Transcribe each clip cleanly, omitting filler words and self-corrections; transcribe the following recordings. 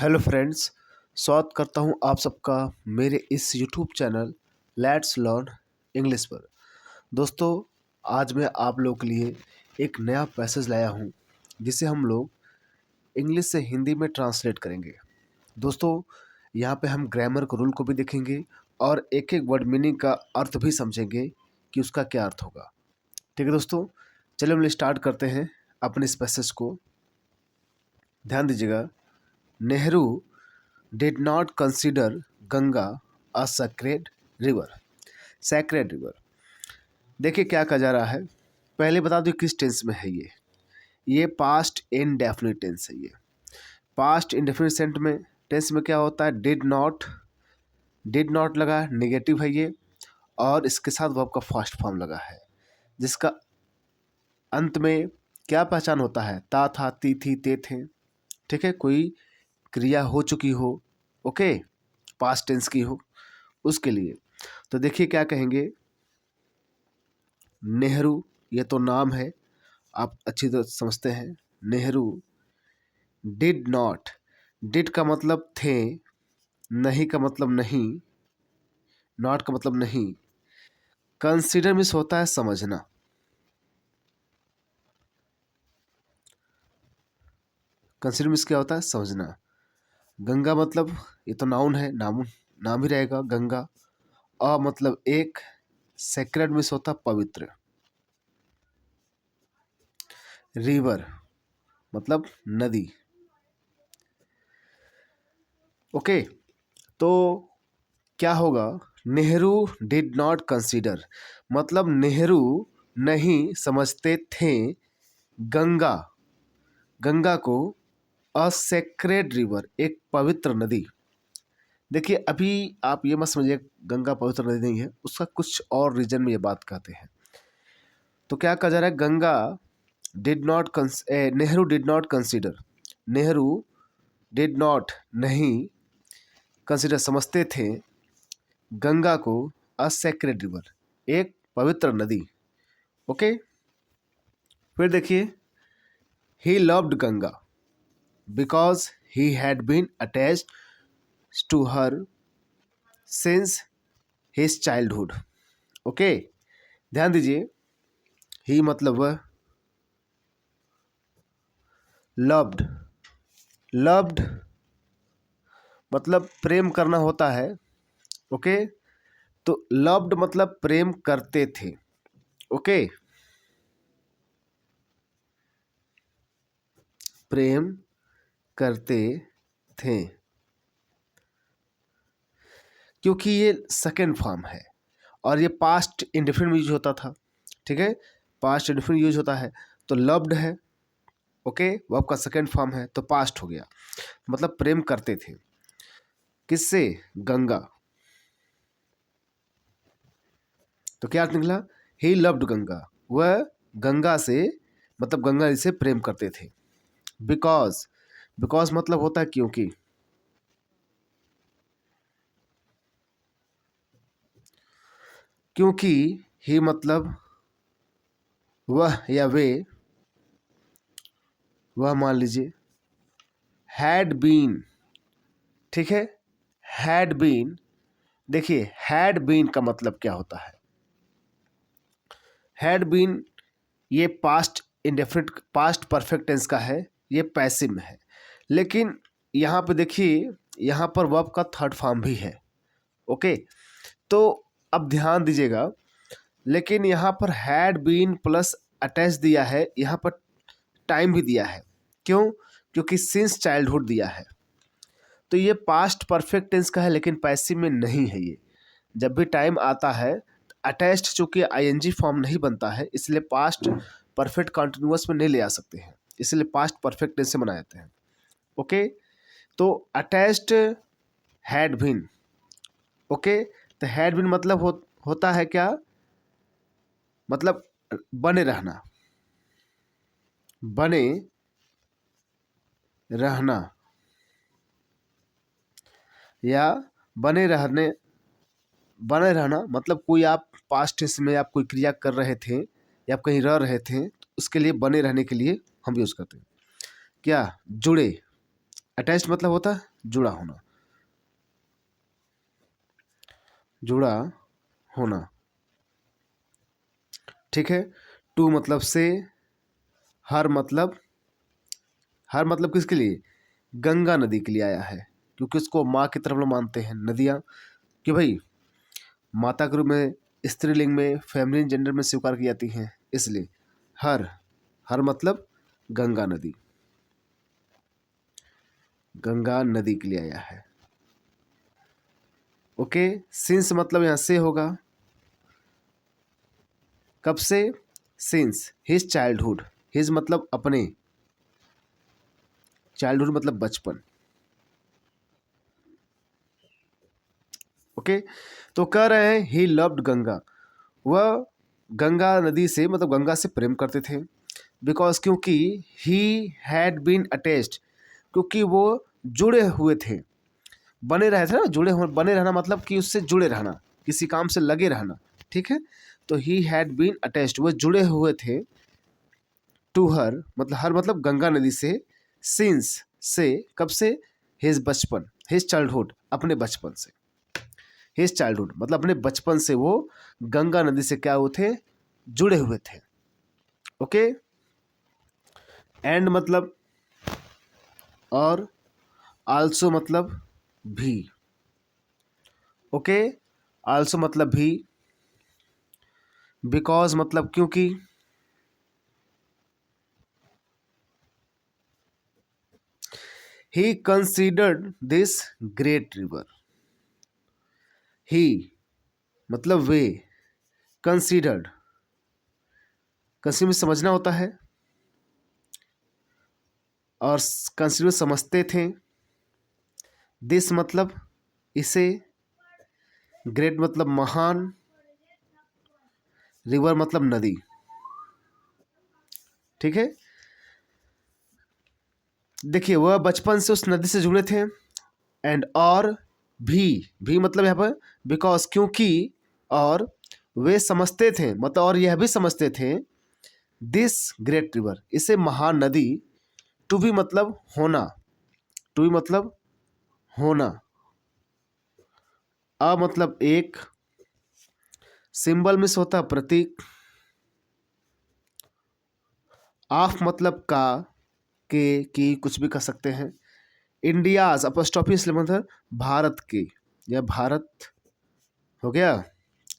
Hello friends, स्वागत करता हूं आप सबका मेरे इस YouTube channel let's learn English पर। दोस्तों, आज मैं आप लोगों के लिए एक नया पैसेज लाया हूं जिसे हम लोग इंग्लिश से हिंदी में ट्रांसलेट करेंगे। दोस्तों, यहां पे हम ग्रामर के रूल को भी देखेंगे और एक एक वर्ड मीनिंग का अर्थ भी समझेंगे कि उसका क्या अर्थ होगा। ठीक है दोस्तों, चलिए हम स्टार्ट करते हैं अपने इस पैसेज को। ध्यान दीजिएगा। Nehru did not consider Ganga a sacred river। sacred river, देखिए क्या कहा जा रहा है। पहले बता दो किस टेंस में है ये पास्ट इंडेफिनिट टेंस है। ये पास्ट इंडेफिनिट टेंस में क्या होता है, डिड नॉट लगा, नेगेटिव है ये, और इसके साथ वर्ब का फर्स्ट फॉर्म लगा है जिसका अंत में क्या पहचान होता है, ता था, ती थी, ते थे। ठीक है, कोई क्रिया हो चुकी हो, ओके, पास्ट टेंस की हो, उसके लिए। तो देखिए क्या कहेंगे। नेहरू, ये तो नाम है, आप अच्छी तरह समझते हैं। नेहरू डिड नॉट, डिड का मतलब थे, नहीं का मतलब नहीं, नॉट का मतलब नहीं। कंसीडर मीन्स होता है समझना। कंसीडर मीन्स क्या होता है, समझना। गंगा मतलब ये तो नाउन है, नाम ही रहेगा गंगा। अ मतलब एक, सेक्रेड मीन्स होता पवित्र। रिवर मतलब नदी। ओके, तो क्या होगा, नेहरू डिड नॉट कंसीडर मतलब नेहरू नहीं समझते थे गंगा, गंगा को अ सेक्रेड रिवर, एक पवित्र नदी। देखिए अभी आप ये मत समझिए गंगा पवित्र नदी नहीं है, उसका कुछ और रीजन में ये बात कहते हैं। तो क्या कहा जा रहा है, Ganga did not Nehru did not consider, Nehru did not नहीं, कंसीडर समझते थे गंगा को अ सेक्रेड रिवर, एक पवित्र नदी। ओके, फिर देखिए, he loved Ganga because he had been attached to her since his childhood. Okay, ध्यान दीजिए, ही मतलब वह, लव्ड, लव्ड मतलब प्रेम करना होता है। ओके, तो लव्ड मतलब प्रेम करते थे। ओके, प्रेम करते थे, क्योंकि ये सेकेंड फॉर्म है और ये पास्ट इंडेफिनिट में यूज होता था। ठीक है, पास्ट इंडेफिनिट यूज होता है, तो लव्ड है, ओके, वर्ब का सेकेंड फॉर्म है तो पास्ट हो गया, मतलब प्रेम करते थे। किससे, गंगा। तो क्या अर्थ निकला, ही लव्ड गंगा, वह गंगा से मतलब गंगा जी से प्रेम करते थे। बिकॉज, बिकॉज मतलब होता है क्योंकि, क्योंकि ही मतलब वह या वे, वह मान लीजिए, हैड बीन, ठीक है, हैड बीन। देखिए हैड बीन का मतलब क्या होता है, हैड बीन ये past indefinite, past perfect tense का है, ये पैसिव में है। लेकिन यहाँ पे देखिए, यहाँ पर वर्ब का थर्ड फॉर्म भी है। ओके, तो अब ध्यान दीजिएगा, लेकिन यहाँ पर हैड बीन प्लस अटैच दिया है, यहाँ पर टाइम भी दिया है। क्यों, क्योंकि सिंस चाइल्डहुड दिया है। तो ये पास्ट परफेक्ट टेंस का है लेकिन पैसिव में नहीं है। ये जब भी टाइम आता है, अटैच्ड चूंकि आईएनजी फॉर्म नहीं बनता है, इसलिए पास्ट परफेक्ट कंटिन्यूअस में नहीं ले आ सकते हैं, इसलिए पास्ट परफेक्ट टेंस से बनाए जाते हैं। ओके, तो अटैच्ड हैड बीन। ओके, तो हैड बीन मतलब होता है क्या, मतलब बने रहना, बने रहना, या बने रहने, बने रहना मतलब कोई आप पास्ट टेंस में आप कोई क्रिया कर रहे थे या आप कहीं रह रहे थे, तो उसके लिए बने रहने के लिए हम यूज़ करते हैं। क्या, जुड़े, अटैच्ड मतलब होता है जुड़ा होना, जुड़ा होना। ठीक है। टू मतलब से, हर मतलब, हर मतलब किसके लिए? गंगा नदी के लिए आया है, क्योंकि उसको माँ की तरफ लोग मानते हैं नदियाँ, कि भाई माता के रूप में स्त्रीलिंग में फेमिनिन जेंडर में स्वीकार की जाती हैं, इसलिए हर, हर मतलब गंगा नदी, गंगा नदी के लिए आया है। ओके। सिंस मतलब यहाँ से होगा, कब से? सिंस हिज चाइल्डहुड, हिज मतलब अपने, चाइल्डहुड मतलब बचपन। ओके। तो कह रहे हैं ही लव्ड गंगा, वह गंगा नदी से मतलब गंगा से प्रेम करते थे। बिकॉज क्योंकि ही हैड बीन अटैच्ड, क्योंकि वो जुड़े हुए थे, बने रहे थे ना, जुड़े हुए, बने रहना मतलब कि उससे जुड़े रहना, किसी काम से लगे रहना। ठीक है। तो ही हैड बीन अटैच्ड, वो जुड़े हुए थे, टू हर मतलब हर मतलब गंगा नदी से, सिंस से, कब से? हिज बचपन, हिज चाइल्डहुड अपने बचपन से, हिज चाइल्डहुड मतलब अपने बचपन से वो गंगा नदी से क्या हुए थे? जुड़े हुए थे। ओके। एंड मतलब और, आल्सो मतलब भी। ओके। आल्सो मतलब भी, बिकॉज मतलब क्योंकि, ही कंसीडर्ड दिस ग्रेट रिवर, ही मतलब वे, कंसीडर्ड, कंसीडर में समझना होता है, और कंसीडर समझते थे, दिस मतलब इसे, ग्रेट मतलब महान, रिवर मतलब नदी। ठीक है। देखिए वह बचपन से उस नदी से जुड़े थे, एंड और भी मतलब यहाँ पर बिकॉज क्योंकि, और वे समझते थे मतलब और यह भी समझते थे, दिस ग्रेट रिवर इसे महान नदी, टू भी मतलब होना, टू भी मतलब होना, अ मतलब एक, सिंबल में से होता है प्रतीक, ऑफ मतलब का, के, की, कुछ भी कह सकते हैं, इंडियाज अपॉस्ट्रोफी इसलिए मतलब भारत के, या भारत हो गया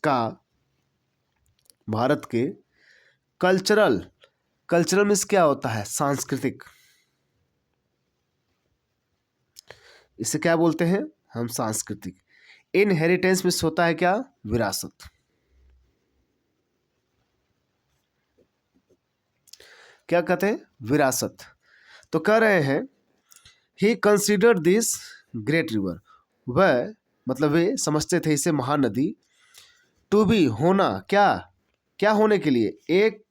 का, भारत के, कल्चरल, कल्चरल मीन्स क्या होता है? सांस्कृतिक, इसे क्या बोलते हैं हम? सांस्कृतिक। इनहेरिटेंस मीन्स होता है क्या? विरासत। क्या कहते हैं? विरासत। तो कह रहे हैं he considered this great river, वह मतलब वे समझते थे इसे महान नदी, टू बी होना, क्या, क्या होने के लिए? एक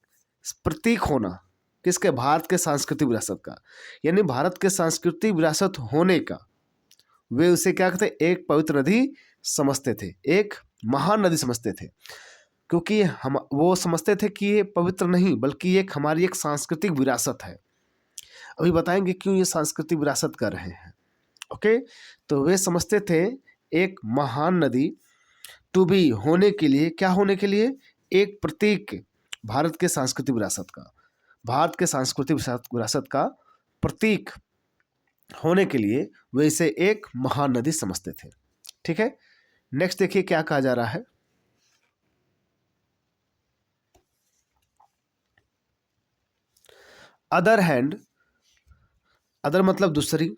प्रतीक होना, किसके? भारत के सांस्कृतिक विरासत का, यानी भारत के सांस्कृतिक विरासत होने का वे उसे क्या कहते? एक पवित्र नदी समझते थे, एक महान नदी समझते थे, क्योंकि हम वो समझते थे कि ये पवित्र नहीं बल्कि एक हमारी एक सांस्कृतिक विरासत है। अभी बताएंगे क्यों ये सांस्कृतिक विरासत कर रहे हैं। ओके। तो वे समझते थे एक महान नदी, टू बी होने के लिए, क्या होने के लिए? एक प्रतीक भारत के सांस्कृतिक विरासत का, भारत के सांस्कृतिक विरासत का प्रतीक होने के लिए वे इसे एक महान नदी समझते थे। ठीक है। नेक्स्ट देखिए क्या कहा जा रहा है। अदर हैंड, अदर मतलब दूसरी,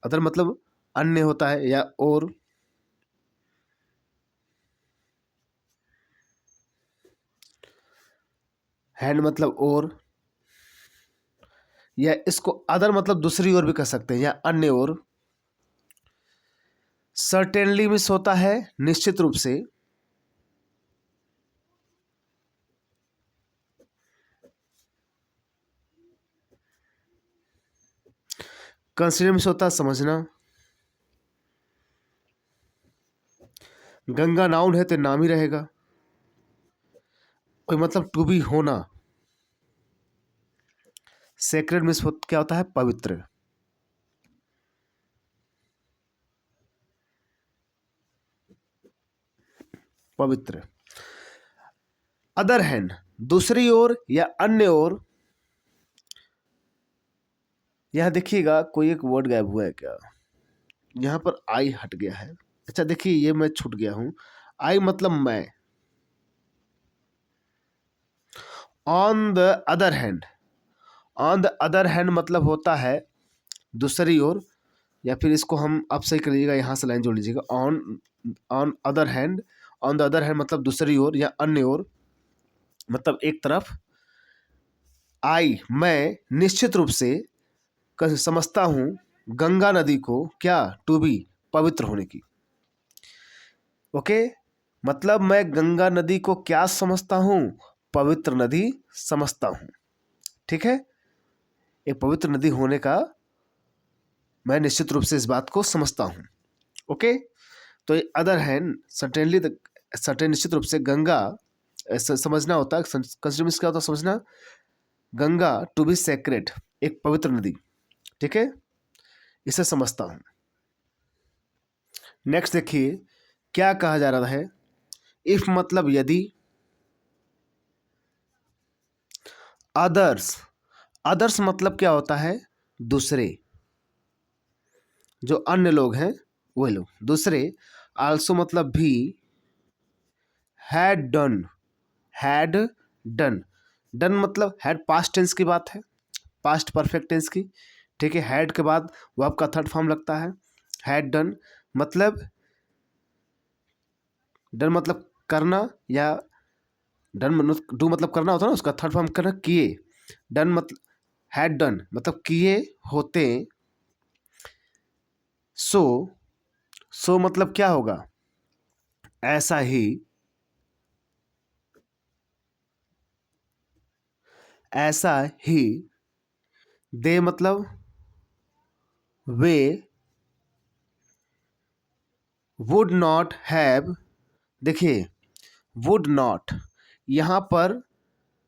अदर मतलब अन्य होता है या और, हैंड मतलब और, या इसको अदर मतलब दूसरी ओर भी कह सकते हैं या अन्य ओर। सर्टेनली मिस होता है निश्चित रूप से, कंसिडर मिस होता है समझना, गंगा नाउन है तो नाम ही रहेगा, और मतलब टू बी होना, सेक्रेड मिस क्या होता है? पवित्र। पवित्र। अदर हैंड, दूसरी ओर या अन्य ओर। यह देखिएगा कोई एक वर्ड गायब हुआ है क्या, यहाँ पर आई हट गया है। अच्छा देखिए ये मैं छूट गया हूँ। आई मतलब मैं। On the other hand, on the other hand मतलब होता है दूसरी ओर, या फिर इसको हम अब सही कर लीजिएगा, यहाँ से लाइन जोड़ लीजिएगा। On, on other hand, on the other hand मतलब दूसरी ओर या अन्य ओर, मतलब एक तरफ। आई मैं निश्चित रूप से समझता हूँ गंगा नदी को क्या, टू बी पवित्र होने की। ओके, मतलब मैं गंगा नदी को क्या समझता हूँ, पवित्र नदी समझता हूँ। ठीक है, एक पवित्र नदी होने का मैं निश्चित रूप से इस बात को समझता हूँ। ओके, तो अदर हैंड सर्टेनली, सर्टेन निश्चित रूप से गंगा समझना होता है, कंसिडर क्या होता है समझना, गंगा टू बी सेक्रेट, एक पवित्र नदी। ठीक है, इसे समझता हूँ। नेक्स्ट देखिए क्या कहा जा रहा है। इफ मतलब यदि, अदर्स, अदर्स मतलब क्या होता है, दूसरे, जो अन्य लोग हैं वही लोग, दूसरे। आल्सो मतलब भी, had done, had done, done मतलब हैड पास्ट टेंस की बात है, पास्ट परफेक्ट टेंस की। ठीक है, हैड के बाद वर्ब का थर्ड फॉर्म लगता है, हैड डन। मतलब डन मतलब करना, या डन डू मतलब करना होता है ना, उसका थर्ड फॉर्म करना, किए। डन मतलब, हैड डन मतलब किए होते। सो, सो मतलब क्या होगा, ऐसा ही, ऐसा ही। दे मतलब वे, वुड नॉट हैव। देखिए वुड नॉट, यहाँ पर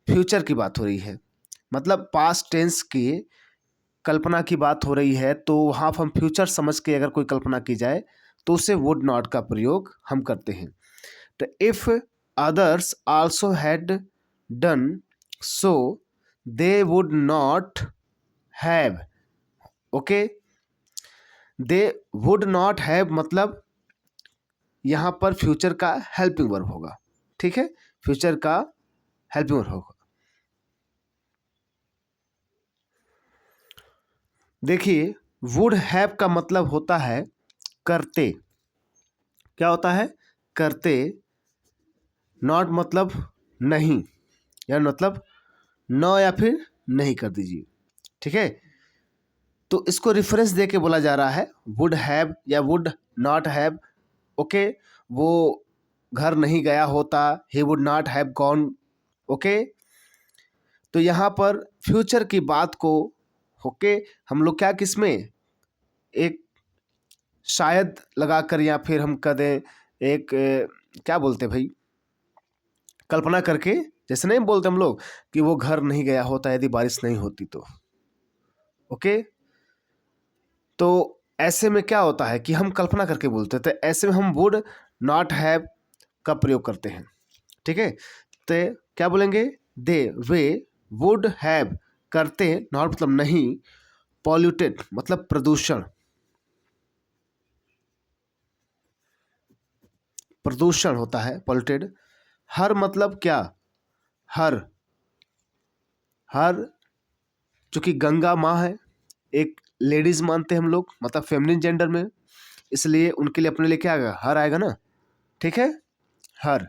फ्यूचर की बात हो रही है, मतलब पास्ट टेंस की कल्पना की बात हो रही है, तो वहाँ हम फ्यूचर समझ के अगर कोई कल्पना की जाए तो उसे वुड नॉट का प्रयोग हम करते हैं। तो if others also had done so they would not have. Okay, they would not have मतलब यहाँ पर फ्यूचर का हेल्पिंग वर्ब होगा। ठीक है, फ्यूचर का हेल्पिंग वर्ब होगा। देखिए वुड हैव का मतलब होता है करते, क्या होता है, करते। नॉट मतलब नहीं, या मतलब न या फिर नहीं कर दीजिए। ठीक है, तो इसको रेफरेंस दे के बोला जा रहा है, वुड हैव या वुड नॉट हैव। ओके, वो घर नहीं गया होता, he would not have gone. Okay, तो यहाँ पर फ्यूचर की बात को ओके हम लोग क्या किसमें, एक शायद लगाकर, या फिर हम कह दें एक क्या बोलते हैं भाई, कल्पना करके, जैसे नहीं बोलते हम लोग कि वो घर नहीं गया होता यदि बारिश नहीं होती तो। ओके, तो ऐसे में क्या होता है कि हम कल्पना करके बोलते हैं, तो ऐसे में हम वुड नॉट हैव का प्रयोग करते हैं। ठीक है, तो क्या बोलेंगे, दे वे वुड हैव, करते नॉट मतलब नहीं, पॉल्यूटेड मतलब प्रदूषण, प्रदूषण होता है पॉल्यूटेड। हर मतलब क्या, हर, हर चूंकि गंगा माँ है, एक लेडीज मानते हैं हम लोग, मतलब फेमिनिन जेंडर में, इसलिए उनके लिए अपने लिए क्या आएगा, हर आएगा ना। ठीक है, हर,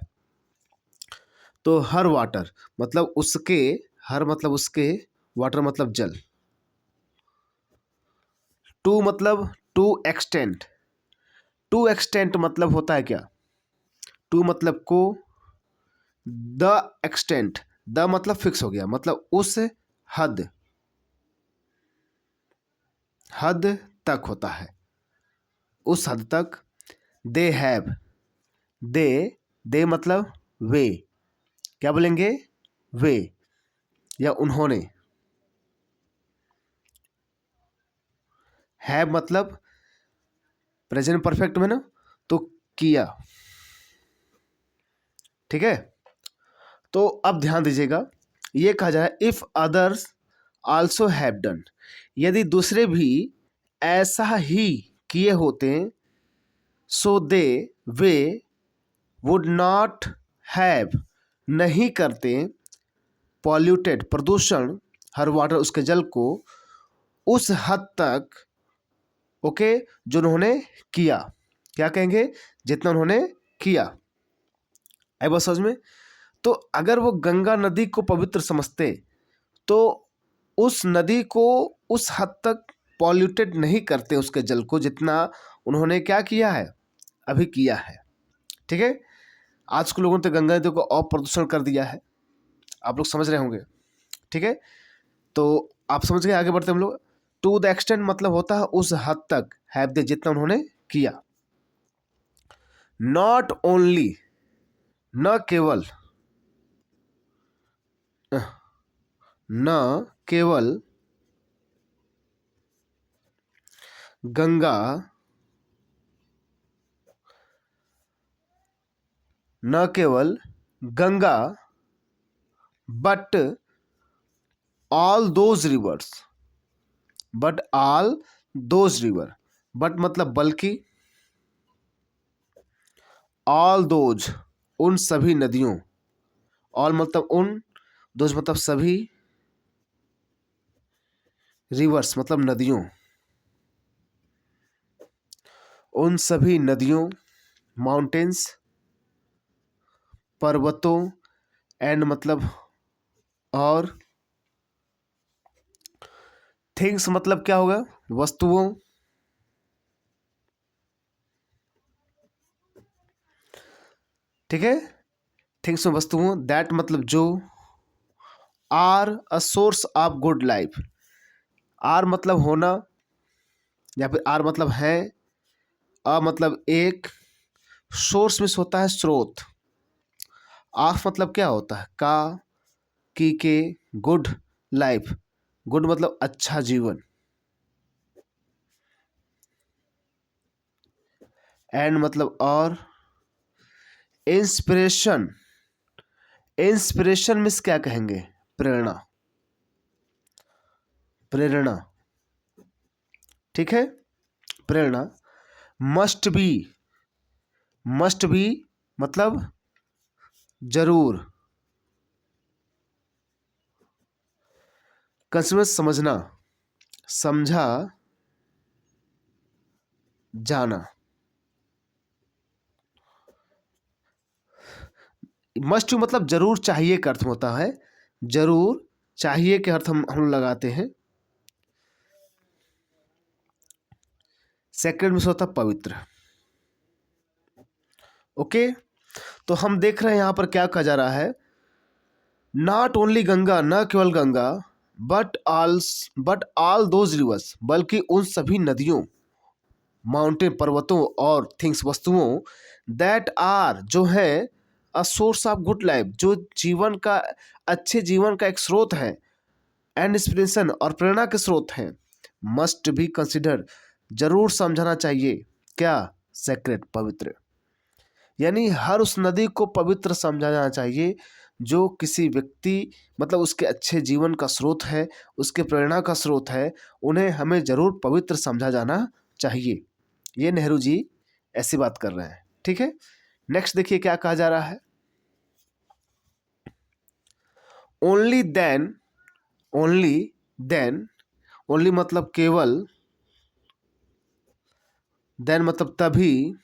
तो हर वाटर मतलब उसके, हर मतलब उसके, वाटर मतलब जल। टू मतलब टू एक्सटेंट, टू एक्सटेंट मतलब होता है क्या, टू मतलब को, द एक्सटेंट, द मतलब फिक्स हो गया, मतलब उस हद, हद तक होता है, उस हद तक। दे हैव, दे, दे मतलब वे, क्या बोलेंगे, वे, या उन्होंने। हैव मतलब प्रेजेंट परफेक्ट में ना, तो किया, ठीक है। तो अब ध्यान दीजिएगा, ये कहा जा रहा है if others also have done, यदि दूसरे भी ऐसा ही किए होते सो दे वे वुड नॉट हैव, नहीं करते पॉल्यूटेड, प्रदूषण, हर वाटर, उसके जल को, उस हद तक, ओके, जो उन्होंने किया। क्या कहेंगे? जितना उन्होंने किया। आई बात समझ में? तो अगर वो गंगा नदी को पवित्र समझते तो उस नदी को उस हद तक पॉल्यूटेड नहीं करते उसके जल को, जितना उन्होंने क्या किया है, अभी किया है। ठीक है। आज के लोगों ने तो गंगा नदी को और प्रदूषण कर दिया है, आप लोग समझ रहे होंगे। ठीक है। तो आप समझ गए, आगे बढ़ते हम लोग। टू द एक्सटेंट मतलब होता है उस हद तक, हैव दे, जितना उन्होंने किया। नॉट ओनली, न केवल, न केवल गंगा, न केवल Ganga, but all those reverse, but all those river, but मतलब बल्कि, ऑल दोज उन सभी नदियों, ऑल मतलब उन, दोज मतलब सभी, रिवर्स मतलब नदियों, उन सभी नदियों, माउंटेन्स पर्वतों, एंड मतलब और, थिंग्स मतलब क्या होगा, वस्तुओं, ठीक है, थिंग्स में वस्तुओं, दैट मतलब जो, are a source of good life, are मतलब होना या फिर आर मतलब है, अ मतलब एक, सोर्स में होता है स्रोत, ऑफ मतलब क्या होता है, का, की के, गुड लाइफ, गुड मतलब अच्छा जीवन, एंड मतलब और, इंस्पिरेशन, इंस्पिरेशन मीन्स क्या कहेंगे, प्रेरणा, प्रेरणा, ठीक है, प्रेरणा। मस्ट बी मतलब जरूर, कंसिडर समझना, समझा जाना, मस्ट मतलब जरूर चाहिए का अर्थ होता है, जरूर चाहिए के अर्थ हम लोग लगाते हैं। सेकंड में होता पवित्र। ओके। तो हम देख रहे हैं यहां पर क्या कहा जा रहा है, नॉट ओनली गंगा, न केवल Ganga, but all those reverse, बल्कि उन सभी नदियों, माउंटेन पर्वतों, और थिंग्स वस्तुओं, दैट आर जो है, अ सोर्स ऑफ गुड लाइफ जो जीवन का, अच्छे जीवन का एक स्रोत है, एंड इंस्पिरेशन और प्रेरणा के स्रोत हैं, मस्ट बी कंसिडर जरूर समझाना चाहिए, क्या, सेक्रेट पवित्र, यानी हर उस नदी को पवित्र समझा जाना चाहिए जो किसी व्यक्ति मतलब उसके अच्छे जीवन का स्रोत है, उसके प्रेरणा का स्रोत है, उन्हें हमें जरूर पवित्र समझा जाना चाहिए। ये नेहरू जी ऐसी बात कर रहे हैं। ठीक है। नेक्स्ट देखिए क्या कहा जा रहा है, only then, only then, only मतलब केवल, देन मतलब तभी,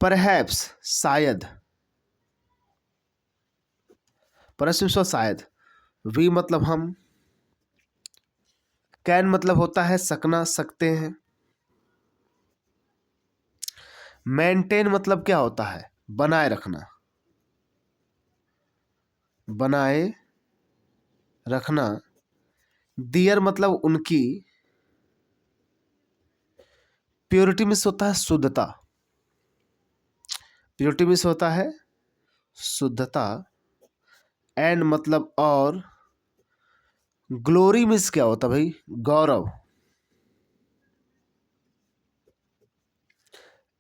परहैप्स शायद, परहैप्स शायद, वी मतलब हम, कैन मतलब होता है सकना, सकते हैं, मेंटेन मतलब क्या होता है, बनाए रखना, बनाए रखना, दियर मतलब उनकी, प्योरिटी में होता है शुद्धता, प्योरिटी में होता है शुद्धता, एंड मतलब और, ग्लोरी मीन्स क्या होता है भाई, गौरव,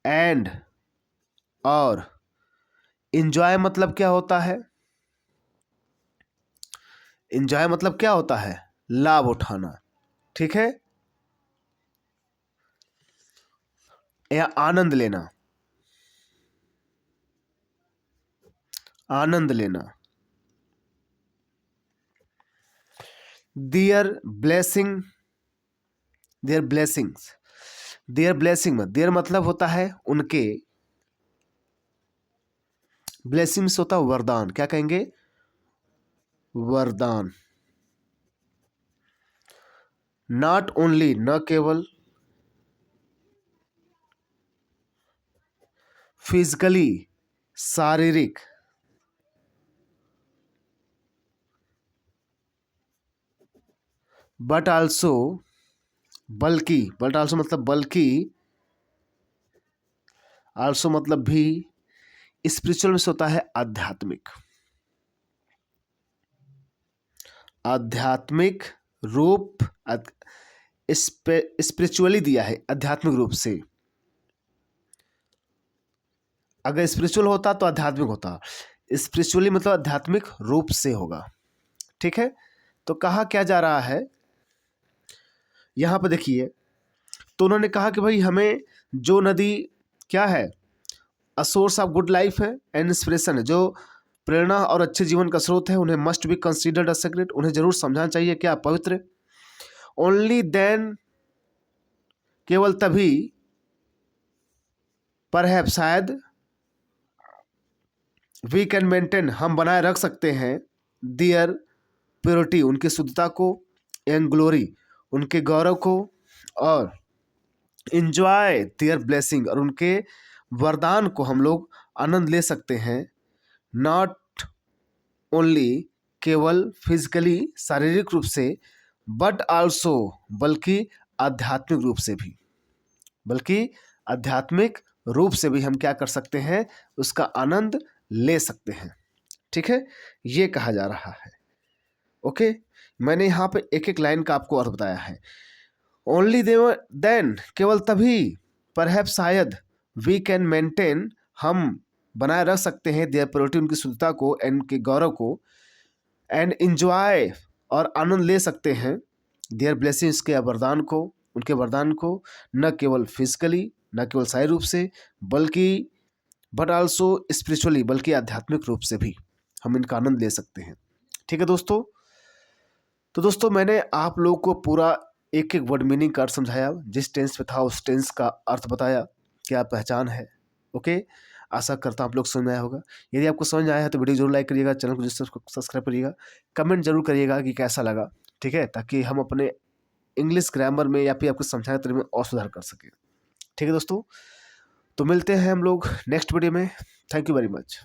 एंड और, इंजॉय मतलब क्या होता है? इंजॉय मतलब क्या होता है? लाभ उठाना, ठीक है, या आनंद लेना, आनंद लेना। Their blessing, their blessings, their blessing में देयर मतलब होता है उनके, ब्लेसिंग्स होता है वरदान, क्या कहेंगे? वरदान। नॉट ओनली, न केवल, फिजिकली, शारीरिक, बट आल्सो, बल्कि, बट आल्सो मतलब बल्कि, आल्सो मतलब भी, स्पिरिचुअल में से होता है आध्यात्मिक, आध्यात्मिक रूप, स्पिरिचुअली दिया है आध्यात्मिक रूप से। अगर स्पिरिचुअल होता तो आध्यात्मिक होता, स्पिरिचुअली मतलब आध्यात्मिक रूप से होगा, ठीक है। तो कहा क्या जा रहा है यहां पर देखिए, तो उन्होंने कहा कि भाई हमें जो नदी क्या है, अ सोर्स ऑफ गुड लाइफ है एंड इंस्पिरेशन है, जो प्रेरणा और अच्छे जीवन का स्रोत है, उन्हें must be considered a sacred, उन्हें जरूर समझना चाहिए क्या? पवित्र। ओनली देन, केवल तभी, परहैप शायद, वी कैन मेंटेन हम बनाए रख सकते हैं, दियर प्योरिटी उनकी शुद्धता को, एंड ग्लोरी उनके गौरव को, और इंजॉय देयर ब्लेसिंग और उनके वरदान को हम लोग आनंद ले सकते हैं। नॉट ओनली, केवल फिजिकली शारीरिक रूप से, बट आल्सो बल्कि आध्यात्मिक रूप से भी, बल्कि आध्यात्मिक रूप से भी हम क्या कर सकते हैं? उसका आनंद ले सकते हैं, ठीक है, ये कहा जा रहा है। ओके, मैंने यहाँ पे एक एक लाइन का आपको अर्थ बताया है। ओनली देन, केवल तभी, परहैप शायद, वी कैन मेंटेन हम बनाए रख सकते हैं, देयर प्योरिटी उनकी शुद्धता को, एंड के गौरव को, एंड इंजॉय और आनंद ले सकते हैं, देयर ब्लेसिंग्स के वरदान को, उनके वरदान को, न केवल फिजिकली, न केवल शारीरिक रूप से, बल्कि बट आल्सो स्पिरिचुअली, बल्कि आध्यात्मिक रूप से भी हम इनका आनंद ले सकते हैं, ठीक है दोस्तों। तो दोस्तों मैंने आप लोग को पूरा एक एक वर्ड मीनिंग का अर्थ समझाया, जिस टेंस पे था उस टेंस का अर्थ बताया, क्या पहचान है। ओके, आशा करता हूँ आप लोग समझ में आया होगा। यदि आपको समझ में आया है तो वीडियो जरूर लाइक करिएगा, चैनल को जरूर सब्सक्राइब करिएगा, कमेंट जरूर करिएगा कि कैसा लगा, ठीक है, ताकि हम अपने इंग्लिश ग्रामर में या फिर आपको समझाने तरीके में और सुधार कर सकें, ठीक है दोस्तों। तो मिलते हैं हम लोग नेक्स्ट वीडियो में। Thank you very much.